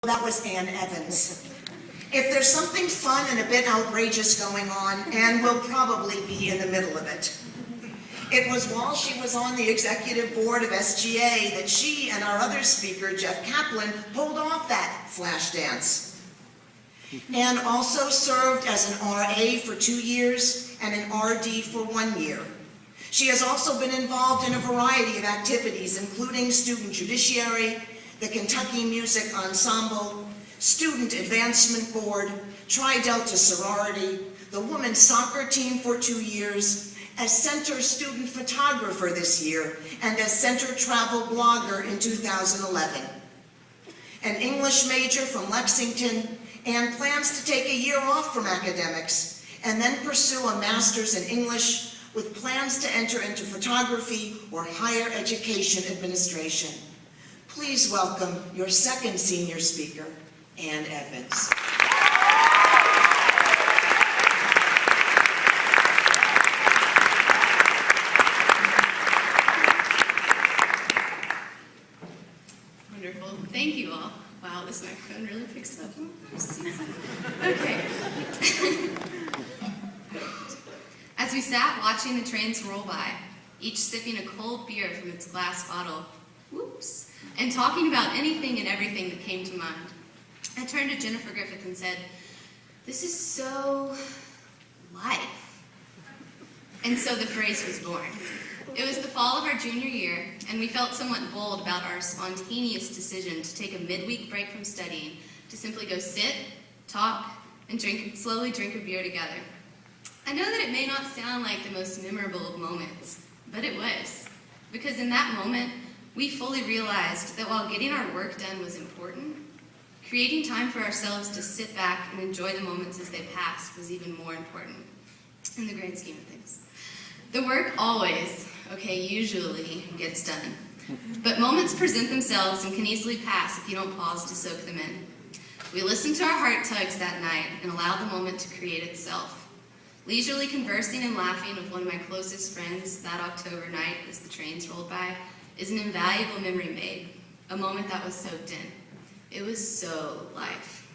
That was Ann Evans. If there's something fun and a bit outrageous going on, Ann will probably be in the middle of it. It was while she was on the executive board of SGA that she and our other speaker, Jeff Kaplan, pulled off that flash dance. Ann also served as an RA for 2 years and an RD for 1 year. She has also been involved in a variety of activities, including Student Judiciary, the Kentucky Music Ensemble, Student Advancement Board, Tri Delta Sorority, the Women's Soccer Team for 2 years, as Center Student Photographer this year, and as Center Travel Blogger in 2011. An English major from Lexington, Ann plans to take a year off from academics and then pursue a master's in English with plans to enter into photography or higher education administration. Please welcome your second senior speaker, Ann Evans. Wonderful. Thank you all. Wow, this microphone really picks up. Okay. As we sat watching the trains roll by, each sipping a cold beer from its glass bottle, whoops, and talking about anything and everything that came to mind, I turned to Jennifer Griffith and said, "This is so life." And so the phrase was born. It was the fall of our junior year, and we felt somewhat bold about our spontaneous decision to take a midweek break from studying to simply go sit, talk, and slowly drink a beer together. I know that it may not sound like the most memorable of moments, but it was. Because in that moment, we fully realized that while getting our work done was important, creating time for ourselves to sit back and enjoy the moments as they passed was even more important in the grand scheme of things. The work always, usually gets done. But moments present themselves and can easily pass if you don't pause to soak them in. We listened to our heart tugs that night and allowed the moment to create itself. Leisurely conversing and laughing with one of my closest friends that October night as the trains rolled by is an invaluable memory made, a moment that was soaked in. It was so life.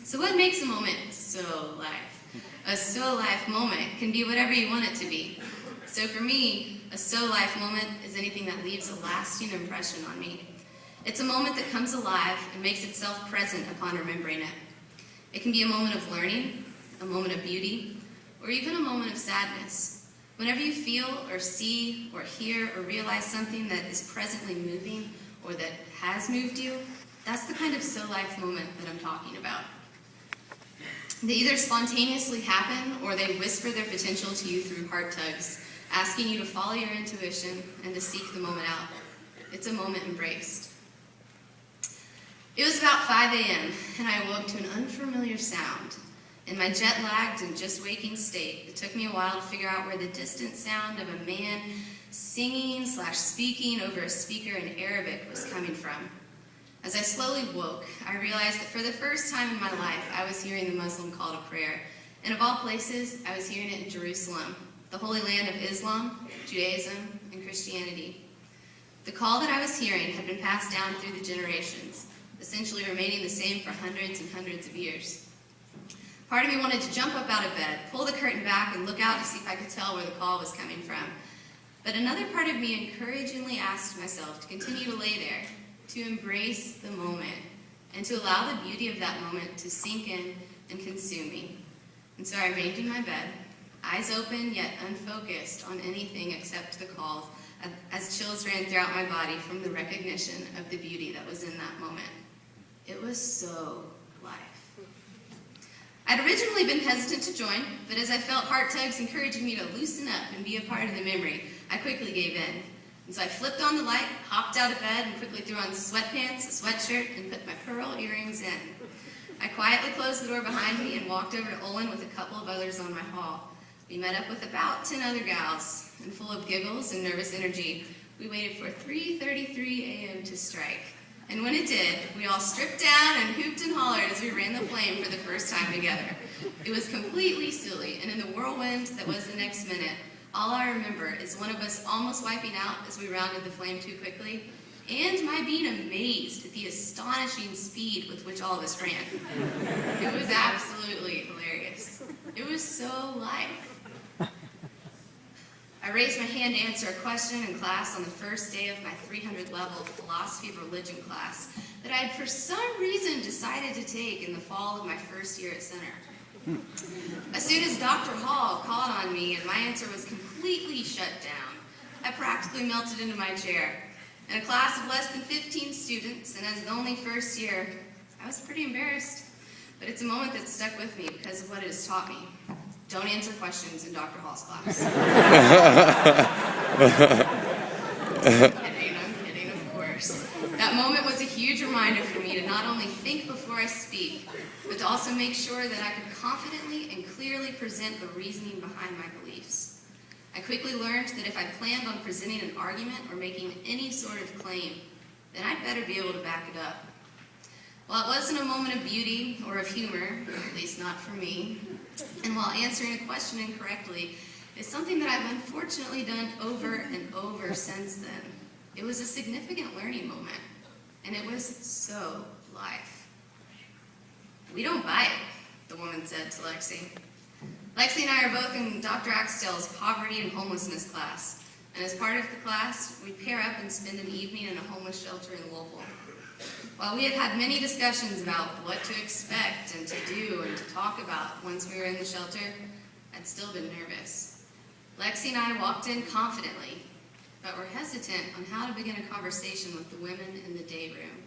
So what makes a moment so life? A so life moment can be whatever you want it to be. So for me, a so life moment is anything that leaves a lasting impression on me. It's a moment that comes alive and makes itself present upon remembering it. It can be a moment of learning, a moment of beauty, or even a moment of sadness. Whenever you feel or see or hear or realize something that is presently moving or that has moved you, that's the kind of so life moment that I'm talking about. They either spontaneously happen or they whisper their potential to you through heart tugs, asking you to follow your intuition and to seek the moment out. It's a moment embraced. It was about 5 a.m. and I awoke to an unfamiliar sound. In my jet-lagged and just waking state, it took me a while to figure out where the distant sound of a man singing/speaking over a speaker in Arabic was coming from. As I slowly woke, I realized that for the first time in my life, I was hearing the Muslim call to prayer. And of all places, I was hearing it in Jerusalem, the holy land of Islam, Judaism, and Christianity. The call that I was hearing had been passed down through the generations, essentially remaining the same for hundreds and hundreds of years. Part of me wanted to jump up out of bed, pull the curtain back, and look out to see if I could tell where the call was coming from. But another part of me encouragingly asked myself to continue to lay there, to embrace the moment, and to allow the beauty of that moment to sink in and consume me. And so I remained in my bed, eyes open yet unfocused on anything except the call, as chills ran throughout my body from the recognition of the beauty that was in that moment. It was so life. I'd originally been hesitant to join, but as I felt heart tugs encouraging me to loosen up and be a part of the memory, I quickly gave in. And so I flipped on the light, hopped out of bed, and quickly threw on sweatpants, a sweatshirt, and put my pearl earrings in. I quietly closed the door behind me and walked over to Olin with a couple of others on my hall. We met up with about 10 other gals, and full of giggles and nervous energy, we waited for 3:33 a.m. to strike. And when it did, we all stripped down and hooped and hollered as we ran the flame for the first time together. It was completely silly, and in the whirlwind that was the next minute, all I remember is one of us almost wiping out as we rounded the flame too quickly, and my being amazed at the astonishing speed with which all of us ran. It was absolutely hilarious. It was so life. I raised my hand to answer a question in class on the first day of my 300 level philosophy of religion class that I had for some reason decided to take in the fall of my first year at Center. As soon as Dr. Hall called on me and my answer was completely shut down, I practically melted into my chair. In a class of less than 15 students, and as the only first year, I was pretty embarrassed. But it's a moment that stuck with me because of what it has taught me. Don't answer questions in Dr. Hall's class. I'm kidding, of course. That moment was a huge reminder for me to not only think before I speak, but to also make sure that I could confidently and clearly present the reasoning behind my beliefs. I quickly learned that if I planned on presenting an argument or making any sort of claim, then I'd better be able to back it up. While it wasn't a moment of beauty or of humor, at least not for me, and while answering a question incorrectly is something that I've unfortunately done over and over since then, it was a significant learning moment, and it was so life. We don't buy it, the woman said to Lexi. Lexi and I are both in Dr. Axtell's poverty and homelessness class, and as part of the class, we pair up and spend an evening in a homeless shelter in Louisville. While we had had many discussions about what to expect and to do and to talk about once we were in the shelter, I'd still been nervous. Lexi and I walked in confidently, but were hesitant on how to begin a conversation with the women in the day room.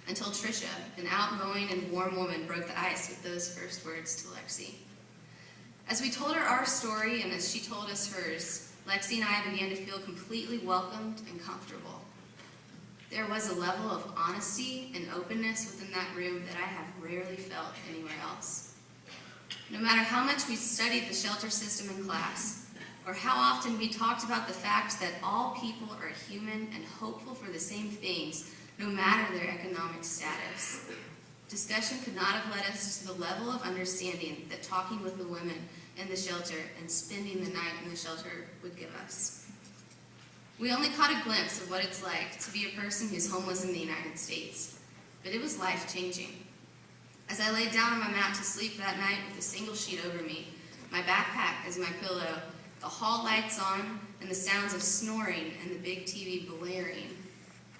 Until Tricia, an outgoing and warm woman, broke the ice with those first words to Lexi. As we told her our story and as she told us hers, Lexi and I began to feel completely welcomed and comfortable. There was a level of honesty and openness within that room that I have rarely felt anywhere else. No matter how much we studied the shelter system in class, or how often we talked about the fact that all people are human and hopeful for the same things, no matter their economic status, discussion could not have led us to the level of understanding that talking with the women in the shelter and spending the night in the shelter would give us. We only caught a glimpse of what it's like to be a person who's homeless in the United States, but it was life-changing. As I laid down on my mat to sleep that night with a single sheet over me, my backpack as my pillow, the hall lights on, and the sounds of snoring and the big TV blaring,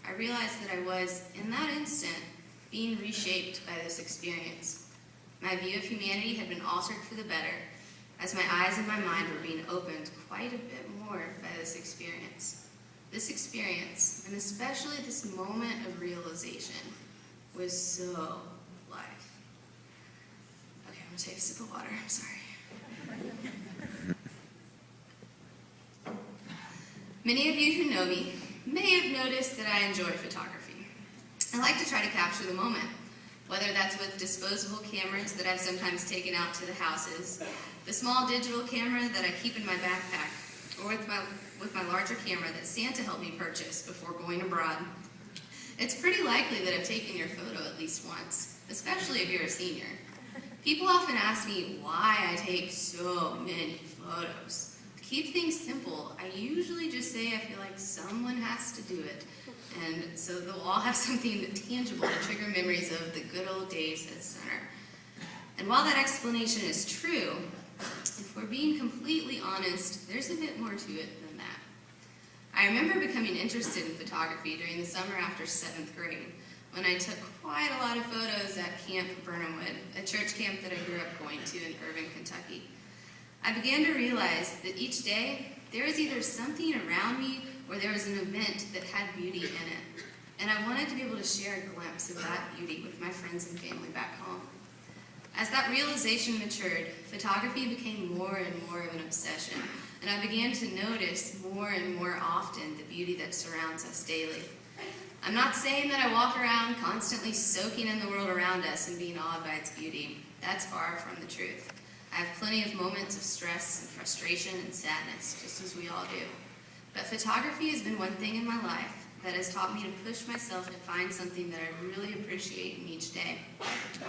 I realized that I was, in that instant, being reshaped by this experience. My view of humanity had been altered for the better, as my eyes and my mind were being opened quite a bit more by this experience. This experience, and especially this moment of realization, was so life. Okay, I'm gonna take a sip of water, I'm sorry. Many of you who know me may have noticed that I enjoy photography. I like to try to capture the moment, whether that's with disposable cameras that I've sometimes taken out to the houses, the small digital camera that I keep in my backpack, or with my larger camera that Santa helped me purchase before going abroad. It's pretty likely that I've taken your photo at least once, especially if you're a senior. People often ask me why I take so many photos. To keep things simple, I usually just say I feel like someone has to do it. And so they'll all have something tangible to trigger memories of the good old days at Center. And while that explanation is true, if we're being completely honest, there's a bit more to it than that. I remember becoming interested in photography during the summer after 7th grade, when I took quite a lot of photos at Camp Burnhamwood, a church camp that I grew up going to in Irving, Kentucky. I began to realize that each day, there was either something around me or there was an event that had beauty in it. And I wanted to be able to share a glimpse of that beauty with my friends and family back home. As that realization matured, photography became more and more of an obsession, and I began to notice more and more often the beauty that surrounds us daily. I'm not saying that I walk around constantly soaking in the world around us and being awed by its beauty. That's far from the truth. I have plenty of moments of stress and frustration and sadness, just as we all do. But photography has been one thing in my life that has taught me to push myself to find something that I really appreciate in each day,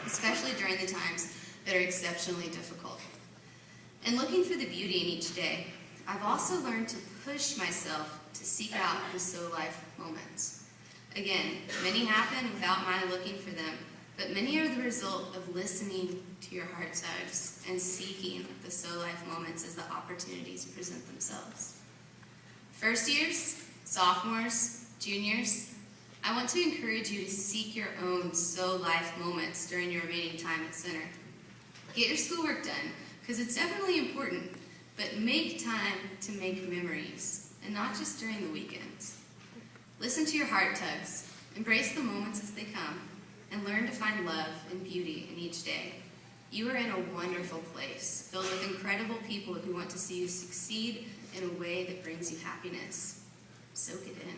especially during the times that are exceptionally difficult. In looking for the beauty in each day, I've also learned to push myself to seek out the so life moments. Again, many happen without my looking for them, but many are the result of listening to your heart tugs and seeking the so life moments as the opportunities present themselves. First years, sophomores, juniors, I want to encourage you to seek your own so life moments during your remaining time at Center. Get your schoolwork done, because it's definitely important, but make time to make memories, and not just during the weekends. Listen to your heart tugs, embrace the moments as they come, and learn to find love and beauty in each day. You are in a wonderful place, filled with incredible people who want to see you succeed in a way that brings you happiness. Soak it in.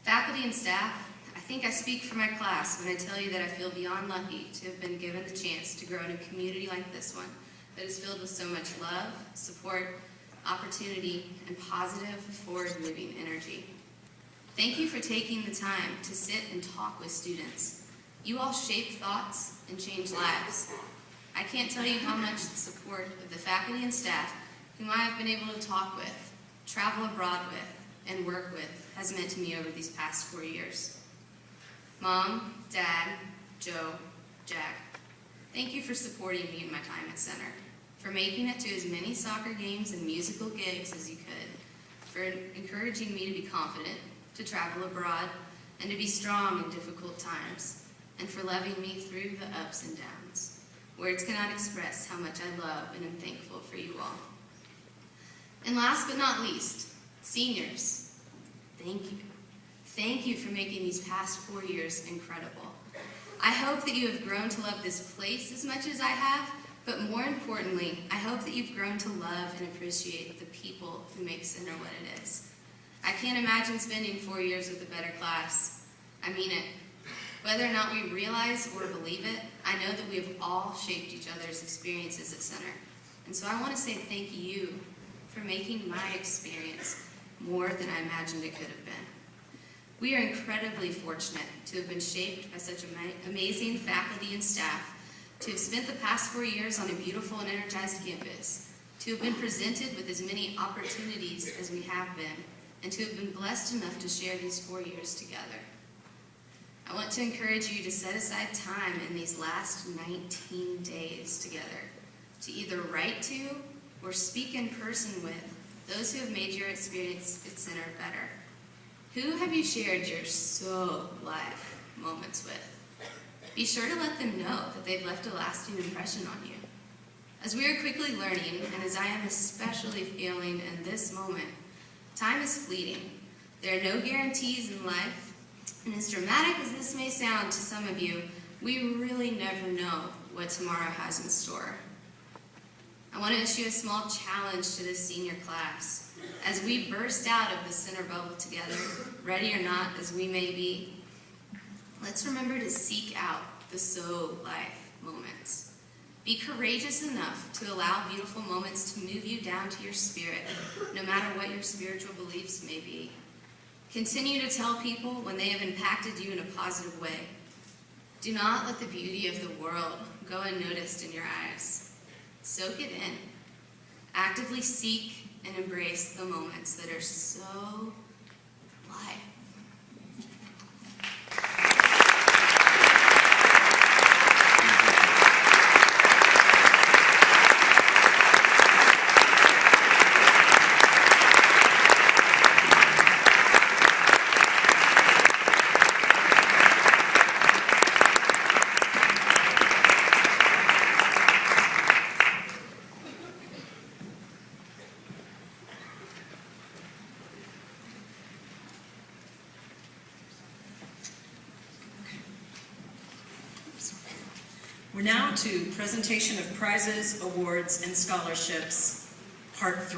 Faculty and staff, I think I speak for my class when I tell you that I feel beyond lucky to have been given the chance to grow in a community like this one that is filled with so much love, support, opportunity, and positive, forward-moving energy. Thank you for taking the time to sit and talk with students. You all shape thoughts and change lives. I can't tell you how much the support of the faculty and staff whom I have been able to talk with, travel abroad with, and work with has meant to me over these past 4 years. Mom, Dad, Joe, Jack, thank you for supporting me in my time at Center, for making it to as many soccer games and musical gigs as you could, for encouraging me to be confident, to travel abroad, and to be strong in difficult times, and for loving me through the ups and downs. Words cannot express how much I love and am thankful for you all. And last but not least, seniors, thank you. Thank you for making these past 4 years incredible. I hope that you have grown to love this place as much as I have, but more importantly, I hope that you've grown to love and appreciate the people who make Center what it is. I can't imagine spending 4 years with a better class. I mean it. Whether or not we realize or believe it, I know that we have all shaped each other's experiences at Center. And so I want to say thank you for making my experience more than I imagined it could have been. We are incredibly fortunate to have been shaped by such amazing faculty and staff, to have spent the past 4 years on a beautiful and energized campus, to have been presented with as many opportunities as we have been, and to have been blessed enough to share these 4 years together. I want to encourage you to set aside time in these last 19 days together to either write to or speak in person with those who have made your experience at Center better. Who have you shared your so life moments with? Be sure to let them know that they've left a lasting impression on you. As we are quickly learning, and as I am especially feeling in this moment, time is fleeting. There are no guarantees in life, and as dramatic as this may sound to some of you, we really never know what tomorrow has in store. I want to issue a small challenge to this senior class. As we burst out of the Center bubble together, ready or not as we may be, let's remember to seek out the so life moments. Be courageous enough to allow beautiful moments to move you down to your spirit, no matter what your spiritual beliefs may be. Continue to tell people when they have impacted you in a positive way. Do not let the beauty of the world go unnoticed in your eyes. Soak it in. Actively seek and embrace the moments that are so life. We're now to presentation of prizes, awards, and scholarships, part 3.